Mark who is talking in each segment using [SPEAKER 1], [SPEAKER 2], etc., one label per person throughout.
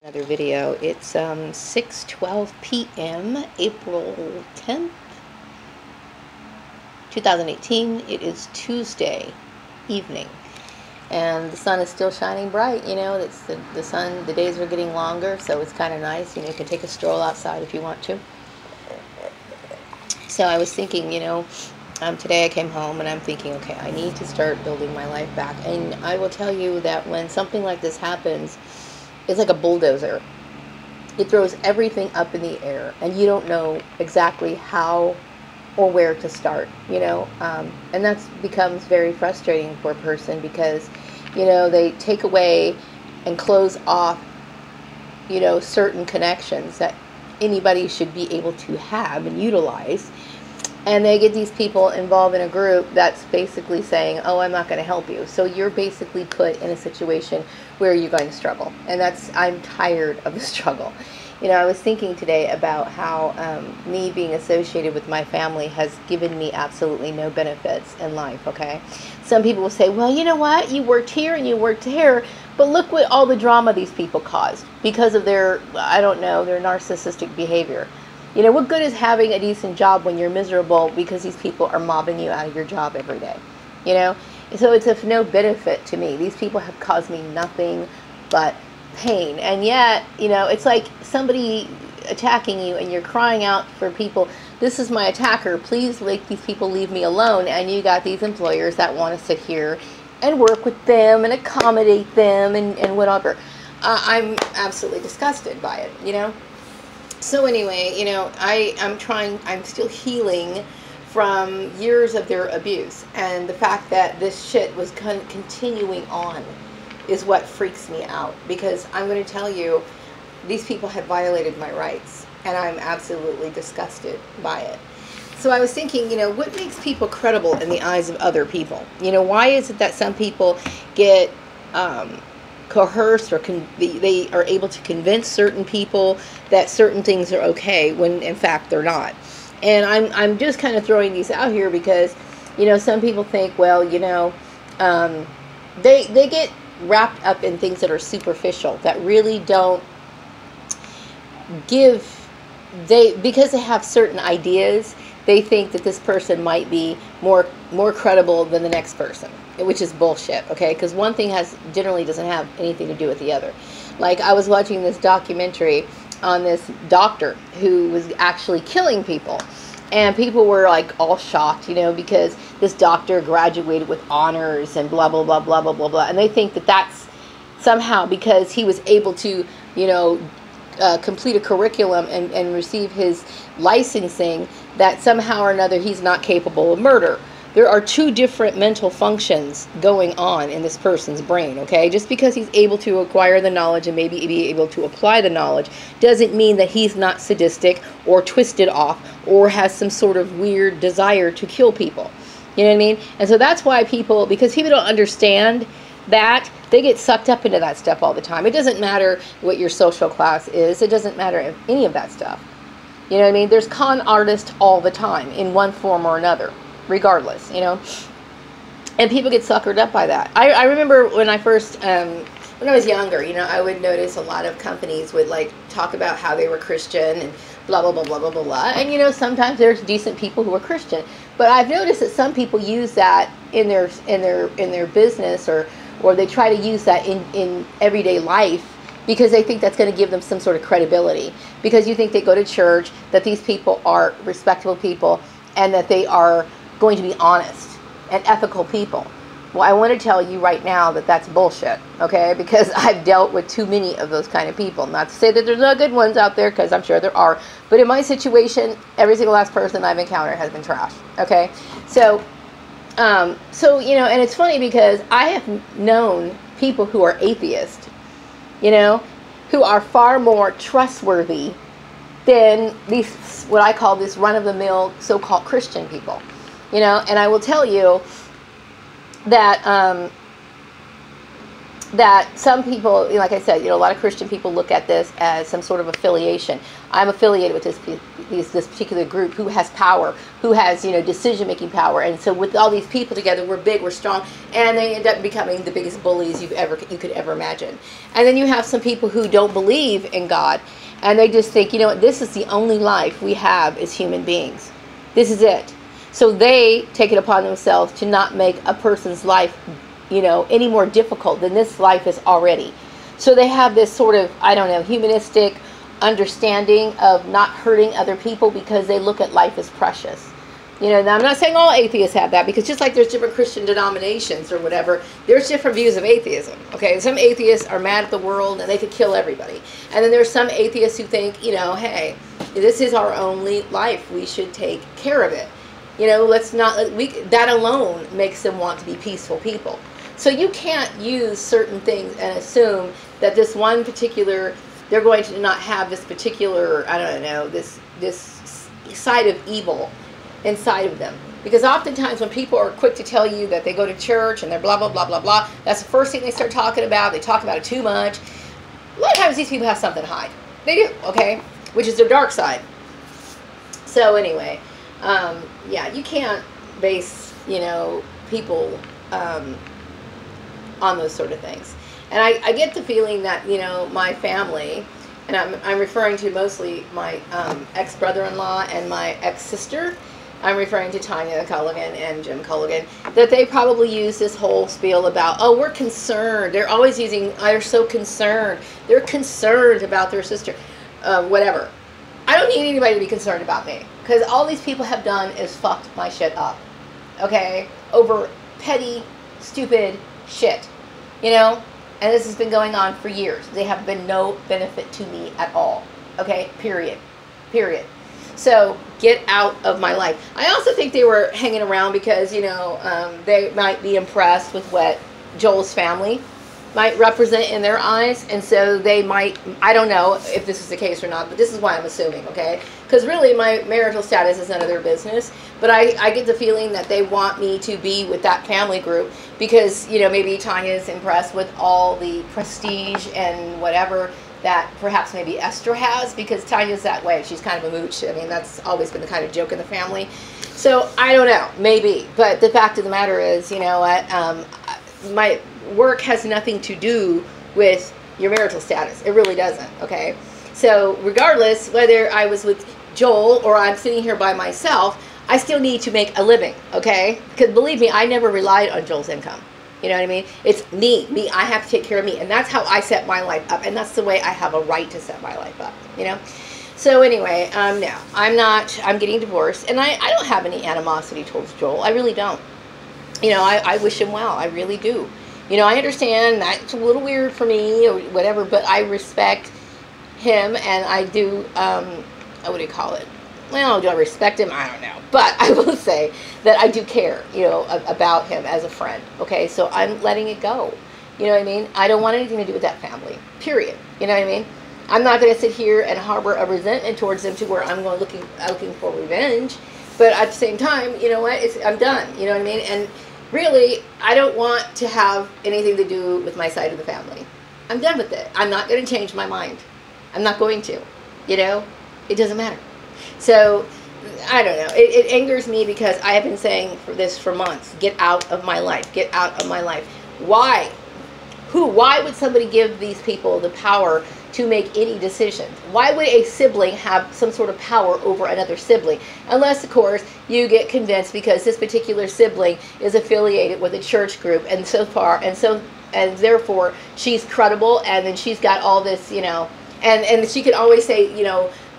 [SPEAKER 1] Another video. It's 6:12 p.m. April 10th, 2018. It is Tuesday evening, and the sun is still shining bright. You know, it's the sun. The days are getting longer, so it's kind of nice. You know, you can take a stroll outside if you want to. So I was thinking, today I came home and I'm thinking, okay, I need to start building my life back. And I will tell you that when something like this happens, it's like a bulldozer. It throws everything up in the air, and you don't know exactly how or where to start, and that becomes very frustrating for a person because, they take away and close off, certain connections that anybody should be able to have and utilize. And they get these people involved in a group that's basically saying, oh, I'm not going to help you. So you're basically put in a situation where you're going to struggle. And I'm tired of the struggle. I was thinking today about how me being associated with my family has given me absolutely no benefits in life, okay? Some people will say, well, you know what? You worked here and you worked here, but look what all the drama these people caused because of their, their narcissistic behavior. What good is having a decent job when you're miserable because these people are mobbing you out of your job every day? So it's of no benefit to me. These people have caused me nothing but pain. And yet, it's like somebody attacking you and you're crying out for people, this is my attacker, please let these people leave me alone. And you got these employers that want to sit here and work with them and accommodate them and whatever. I'm absolutely disgusted by it, So anyway, I'm still healing from years of their abuse, and the fact that this shit was continuing on is what freaks me out, because I'm going to tell you, these people had violated my rights, and I'm absolutely disgusted by it. So I was thinking, what makes people credible in the eyes of other people? Why is it that some people get coerced or they are able to convince certain people that certain things are okay when in fact they're not? And I'm just kind of throwing these out here because some people think, well, they get wrapped up in things that are superficial, that really don't because they have certain ideas, they think that this person might be more credible than the next person, which is bullshit, okay? Because one thing generally doesn't have anything to do with the other. Like, I was watching this documentary on this doctor who was actually killing people, and people were like all shocked, because this doctor graduated with honors and blah blah blah blah blah blah blah, and they think that that's somehow because he was able to complete a curriculum and receive his licensing, that somehow or another he's not capable of murder. There are two different mental functions going on in this person's brain, okay? Just because he's able to acquire the knowledge and maybe be able to apply the knowledge doesn't mean that he's not sadistic or twisted off or has some sort of weird desire to kill people. You know what I mean? And so that's why because people don't understand that, they get sucked up into that stuff all the time. It doesn't matter what your social class is. It doesn't matter any of that stuff. You know what I mean? There's con artists all the time in one form or another, regardless, and people get suckered up by that. I remember when I first, when I was younger, I would notice a lot of companies would like talk about how they were Christian and blah, blah, blah, blah, blah, blah, blah. And, sometimes there's decent people who are Christian, but I've noticed that some people use that in their business or they try to use that in everyday life because they think that's going to give them some sort of credibility. Because you think they go to church, that these people are respectable people and that they are going to be honest and ethical people. Well, I want to tell you right now that that's bullshit, okay? Because I've dealt with too many of those kind of people. Not to say that there's no good ones out there, because I'm sure there are. But in my situation, every single last person I've encountered has been trash, okay? So, and it's funny because I have known people who are atheists, who are far more trustworthy than these, what I call this run-of-the-mill so-called Christian people, and I will tell you that that some people, like I said, a lot of Christian people look at this as some sort of affiliation. I'm affiliated with this particular group who has power, who has, decision-making power. And so with all these people together, we're big, we're strong, and they end up becoming the biggest bullies you could ever imagine. And then you have some people who don't believe in God, and they just think, this is the only life we have as human beings. This is it. So they take it upon themselves to not make a person's life any more difficult than this life is already. So they have this sort of, humanistic understanding of not hurting other people because they look at life as precious. Now I'm not saying all atheists have that, because just like there's different Christian denominations or whatever, there's different views of atheism. Okay, some atheists are mad at the world and they could kill everybody. And then there's some atheists who think, hey, this is our only life. We should take care of it. Let's not, that alone makes them want to be peaceful people. So you can't use certain things and assume that this one particular, they're going to not have this particular, this side of evil inside of them. Because oftentimes when people are quick to tell you that they go to church and they're blah, blah, blah, blah, blah, that's the first thing they start talking about. They talk about it too much. A lot of times these people have something to hide. They do, okay? Which is their dark side. So anyway, yeah, you can't base, people on those sort of things. And I get the feeling that, my family, and I'm referring to mostly my ex-brother-in-law and my ex-sister, I'm referring to Tanya Culligan and Jim Culligan, that they probably use this whole spiel about, oh, we're concerned. They're always using, they're so concerned. They're concerned about their sister, whatever. I don't need anybody to be concerned about me, because all these people have done is fucked my shit up, okay, over petty, stupid shit, and this has been going on for years. They have been no benefit to me at all, okay, period. So get out of my life. I also think they were hanging around because, they might be impressed with what Joel's family might represent in their eyes, and so they might, I don't know if this is the case or not, but this is why I'm assuming, okay? Because really my marital status is none of their business, but I get the feeling that they want me to be with that family group because, maybe Tanya's impressed with all the prestige and whatever that perhaps maybe Esther has, because Tanya's that way. She's kind of a mooch. I mean, that's always been the kind of joke in the family. So I don't know, maybe, but the fact of the matter is, my work has nothing to do with your marital status. It really doesn't, okay? So regardless, whether I was with Joel or I'm sitting here by myself, I still need to make a living, okay? Because believe me, I never relied on Joel's income. You know what I mean? It's me. I have to take care of me. And that's how I set my life up. And that's the way I have a right to set my life up, So anyway, no, I'm getting divorced. And I don't have any animosity towards Joel. I really don't. I wish him well. I really do. I understand that's a little weird for me or whatever, but I respect him, and I do, what do you call it? Well, do I respect him? I don't know. But I will say that I do care, about him as a friend, okay? So I'm letting it go. You know what I mean? I don't want anything to do with that family, period. You know what I mean? I'm not going to sit here and harbor a resentment towards them to where I'm going looking for revenge. But at the same time, you know what? I'm done. You know what I mean? And really, I don't want to have anything to do with my side of the family. I'm done with it. I'm not going to change my mind. I'm not going to. It doesn't matter. So, I don't know. It angers me because I have been saying this for months. Get out of my life. Get out of my life. Why? Why would somebody give these people the power to make any decisions? Why would a sibling have some sort of power over another sibling? Unless, of course, you get convinced because this particular sibling is affiliated with a church group, and and therefore she's credible, and then she's got all this, and she can always say,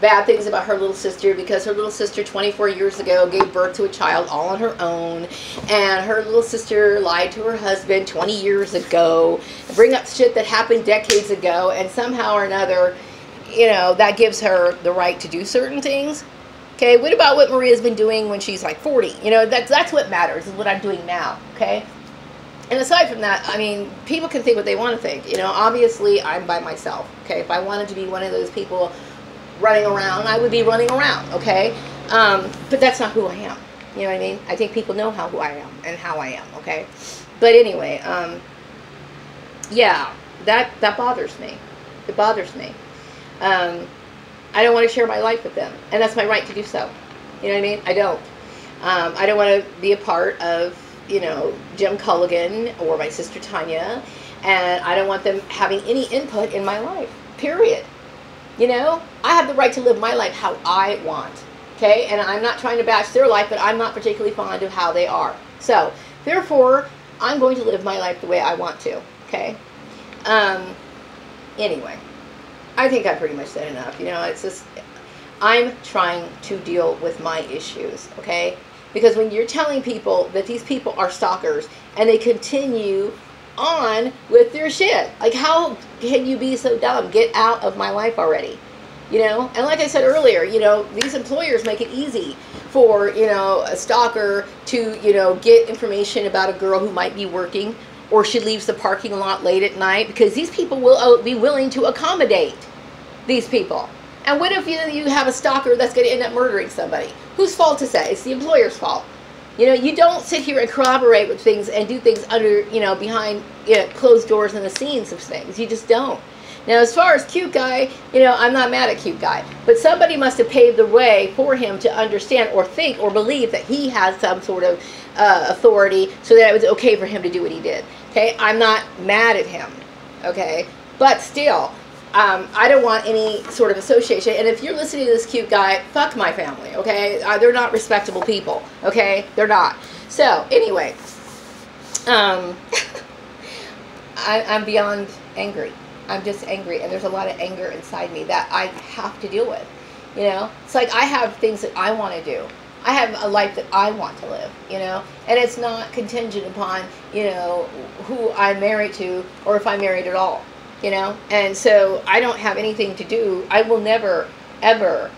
[SPEAKER 1] bad things about her little sister because her little sister 24 years ago gave birth to a child all on her own, and her little sister lied to her husband 20 years ago, bring up shit that happened decades ago, and somehow or another, that gives her the right to do certain things. Okay, what about what Maria's been doing when she's like 40? That's what matters, is what I'm doing now, okay? And aside from that, I mean, people can think what they want to think. Obviously, I'm by myself, okay? If I wanted to be one of those people running around, I would be running around, okay? But that's not who I am. You know what I mean? I think people know who I am and how I am, okay? But anyway, yeah, that bothers me. It bothers me. I don't want to share my life with them, and that's my right to do so. You know what I mean? I don't. I don't want to be a part of, you know, Jim Culligan or my sister Tanya, and I don't want them having any input in my life, period. You know, I have the right to live my life how I want, okay? And I'm not trying to bash their life, but I'm not particularly fond of how they are. So, therefore, I'm going to live my life the way I want to, okay? Anyway, I think I pretty much said enough. You know, it's just, I'm trying to deal with my issues, okay? Because when you're telling people that these people are stalkers and they continue on with their shit, like, how can you be so dumb? Get out of my life already, you know? And like I said earlier, you know, these employers make it easy for, you know, a stalker to, you know, get information about a girl who might be working, or she leaves the parking lot late at night, because these people will be willing to accommodate these people. And what if you have a stalker that's going to end up murdering somebody? Whose fault is that? It's the employer's fault. You know, you don't sit here and corroborate with things and do things under, you know, behind, you know, closed doors and the scenes of things. You just don't. Now, as far as Cute Guy, you know, I'm not mad at Cute Guy, but somebody must have paved the way for him to understand or think or believe that he has some sort of authority, so that it was okay for him to do what he did. Okay, I'm not mad at him. Okay, but still, I don't want any sort of association. And if you're listening to this Cute Guy, fuck my family. Okay, they're not respectable people. Okay, they're not. So anyway, I'm beyond angry. I'm just angry, and there's a lot of anger inside me that I have to deal with. You know, it's like I have things that I want to do. I have a life that I want to live, you know, and it's not contingent upon, you know, who I'm married to or if I'm married at all, you know. And so I don't have anything to do. I will never, ever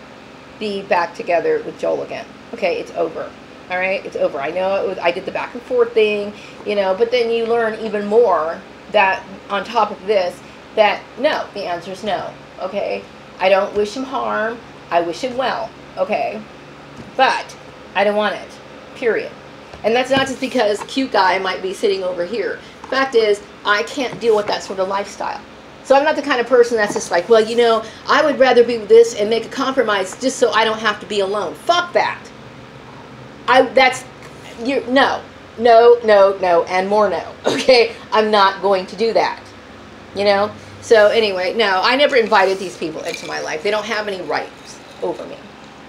[SPEAKER 1] be back together with Joel again. Okay, it's over. All right, it's over. I know I did the back and forth thing, you know, but then you learn even more that on top of this, that no, the answer is no. Okay, I don't wish him harm. I wish him well. Okay. But I don't want it, period. And that's not just because Cute Guy might be sitting over here. Fact is, I can't deal with that sort of lifestyle. So I'm not the kind of person that's just like, well, you know, I would rather be with this and make a compromise just so I don't have to be alone. Fuck that. No, and more no. Okay, I'm not going to do that. You know. So anyway, no, I never invited these people into my life. They don't have any rights over me.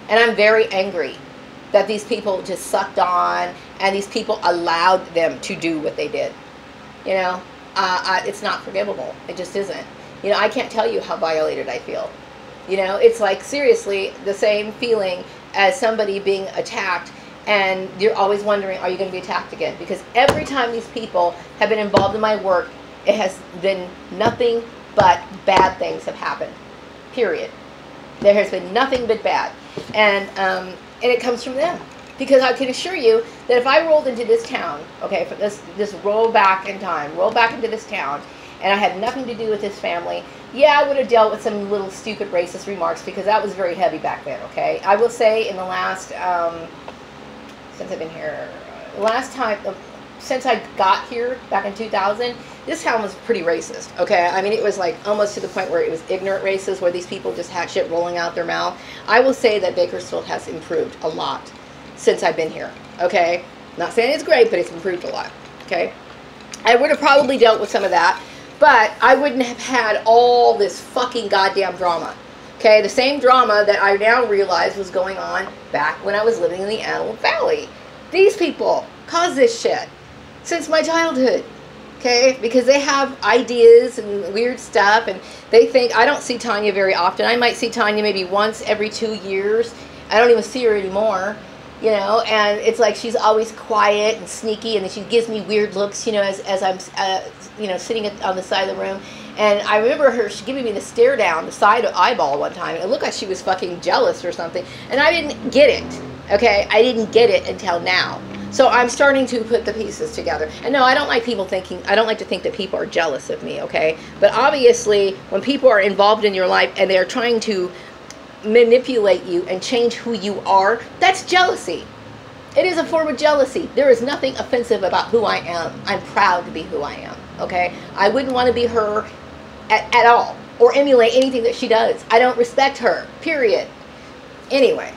[SPEAKER 1] And I'm very angry that these people just sucked on, and these people allowed them to do what they did. You know, it's not forgivable. It just isn't. You know, I can't tell you how violated I feel. You know, it's like seriously the same feeling as somebody being attacked, and you're always wondering, are you going to be attacked again? Because every time these people have been involved in my work, it has been nothing but bad things have happened. Period. There has been nothing but bad. And it comes from them. Because I can assure you that if I rolled into this town, okay, for this roll back in time, roll back into this town, and I had nothing to do with this family, yeah, I would have dealt with some little stupid racist remarks, because that was very heavy back then, okay? I will say in the last, since I've been here, since I got here back in 2000, this town was pretty racist, okay? I mean, it was like almost to the point where it was ignorant racist, where these people just had shit rolling out their mouth. I will say that Bakersfield has improved a lot since I've been here, okay? Not saying it's great, but it's improved a lot, okay? I would have probably dealt with some of that, but I wouldn't have had all this fucking goddamn drama, okay? The same drama that I now realize was going on back when I was living in the Antelope Valley. These people caused this shit since my childhood, okay? Because they have ideas and weird stuff, and they think, I don't see Tanya very often. I might see Tanya maybe once every 2 years. I don't even see her anymore, you know, and it's like she's always quiet and sneaky, and then she gives me weird looks, you know, as I'm, you know, sitting on the side of the room. And I remember her giving me the stare down, the side eyeball one time, and it looked like she was fucking jealous or something, and I didn't get it, okay? I didn't get it until now. So I'm starting to put the pieces together. And no, I don't like to think that people are jealous of me, okay? But obviously, when people are involved in your life and they're trying to manipulate you and change who you are, that's jealousy. It is a form of jealousy. There is nothing offensive about who I am. I'm proud to be who I am. okay? I wouldn't want to be her at all, or emulate anything that she does. I don't respect her, period. Anyway,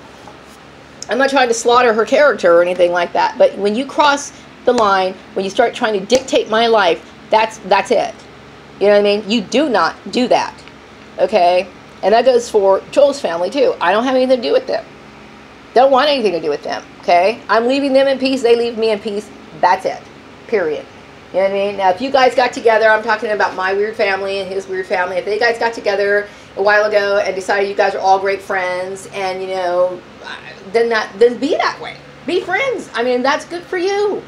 [SPEAKER 1] I'm not trying to slaughter her character or anything like that, but when you cross the line, when you start trying to dictate my life, that's it. You know what I mean? You do not do that, okay? And that goes for Joel's family too. I don't have anything to do with them. Don't want anything to do with them, okay? I'm leaving them in peace. They leave me in peace. That's it, period. You know what I mean? Now, if you guys got together, I'm talking about my weird family and his weird family. If they guys got together a while ago and decided you guys are all great friends, and you know, then be that way. Be friends. I mean, that's good for you,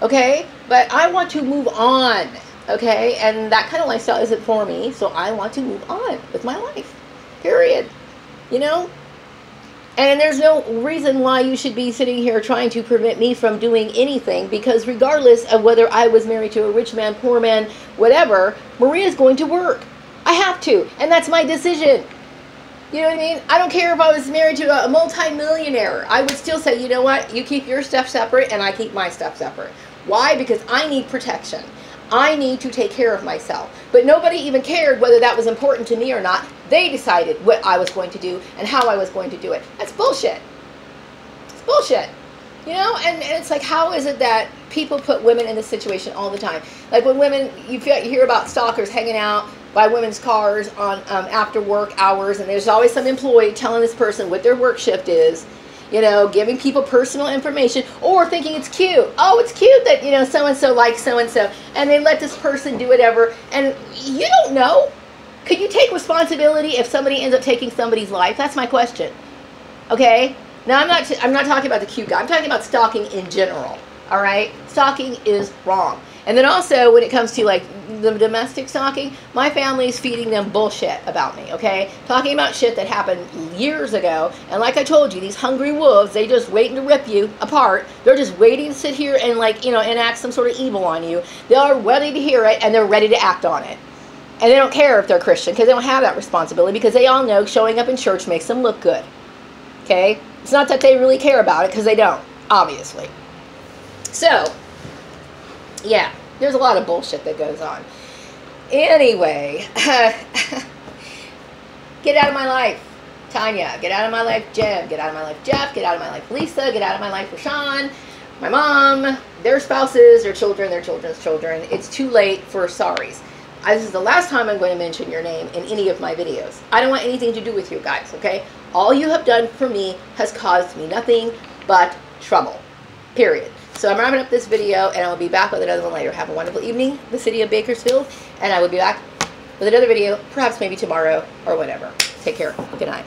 [SPEAKER 1] okay? But I want to move on, okay? And that kind of lifestyle isn't for me, so I want to move on with my life, period. You know? And there's no reason why you should be sitting here trying to prevent me from doing anything, because regardless of whether I was married to a rich man, poor man, whatever, Maria's going to work. I have to, and that's my decision. You know what I mean? I don't care if I was married to a multi-millionaire. I would still say, you know what? You keep your stuff separate and I keep my stuff separate. Why? Because I need protection. I need to take care of myself. But nobody even cared whether that was important to me or not. They decided what I was going to do and how I was going to do it. That's bullshit. It's bullshit. You know, and it's like, how is it that people put women in this situation all the time? Like when women, you hear about stalkers hanging out by women's cars on after work hours, and there's always some employee telling this person what their work shift is, you know, giving people personal information, or thinking it's cute. Oh, it's cute that, you know, so-and-so likes so-and-so, and they let this person do whatever, and you don't know. Could you take responsibility if somebody ends up taking somebody's life? That's my question. Okay? Now, I'm not talking about the cute guy. I'm talking about stalking in general. All right? Stalking is wrong. And then also, when it comes to, like, the domestic stalking, my family is feeding them bullshit about me, okay? Talking about shit that happened years ago. And like I told you, these hungry wolves, they just waiting to rip you apart. They're just waiting to sit here and, like, you know, enact some sort of evil on you. They are ready to hear it, and they're ready to act on it. And they don't care if they're Christian, because they don't have that responsibility, because they all know showing up in church makes them look good. Okay? It's not that they really care about it, because they don't, obviously. So, yeah, there's a lot of bullshit that goes on. Anyway, get out of my life, Tanya. Get out of my life, Jim. Get out of my life, Jeff. Get out of my life, Lisa. Get out of my life, Rashawn. My mom, their spouses, their children, their children's children. It's too late for sorries. This is the last time I'm going to mention your name in any of my videos. I don't want anything to do with you guys, okay? All you have done for me has caused me nothing but trouble, period. So I'm wrapping up this video, and I'll be back with another one later. Have a wonderful evening, the city of Bakersfield, and I will be back with another video, perhaps maybe tomorrow or whatever. Take care. Good night.